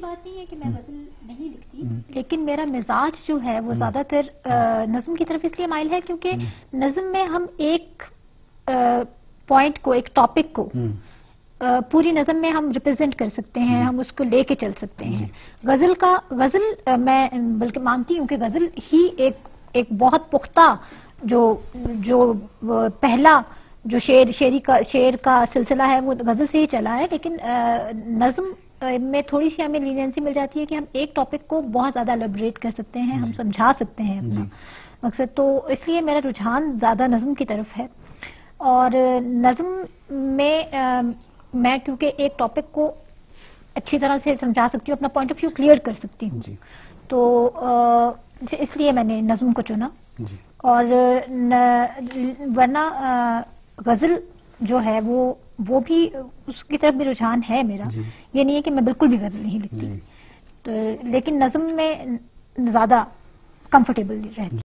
بات نہیں ہے کہ میں غزل نہیں لکھتی، لیکن میرا مزاج جو ہے وہ زیادہ تر نظم کی طرف اس لیے مائل ہے کیونکہ نظم میں ہم ایک پوائنٹ کو، ایک ٹاپک کو پوری نظم میں ہم ریپرزینٹ کر سکتے ہیں، ہم اس کو لے کے چل سکتے ہیں۔ غزل میں بلکہ مانتی ہوں کہ غزل ہی ایک بہت پختہ جو پہلا جو شعر کا سلسلہ ہے وہ غزل سے ہی چلا ہے، لیکن نظم میں تھوڑی سی ہمیں لینینسی مل جاتی ہے کہ ہم ایک ٹاپک کو بہت زیادہ الیبوریٹ کر سکتے ہیں، ہم سمجھا سکتے ہیں اپنا مقصد، تو اس لیے میرا رجحان زیادہ نظم کی طرف ہے۔ اور نظم میں کیونکہ ایک ٹاپک کو اچھی طرح سے سمجھا سکتی ہوں، اپنا پوائنٹ آف ویو کلیئر کر سکتی ہوں، تو اس لیے میں نے نظم کو چنا۔ اور ورنہ غزل جو ہے وہ بھی اس کی طرف بھی رجحان ہے میرا، یہ نہیں ہے کہ میں بالکل بھی غزل نہیں لکھتی، لیکن نظم میں زیادہ کمفرٹیبل رہتی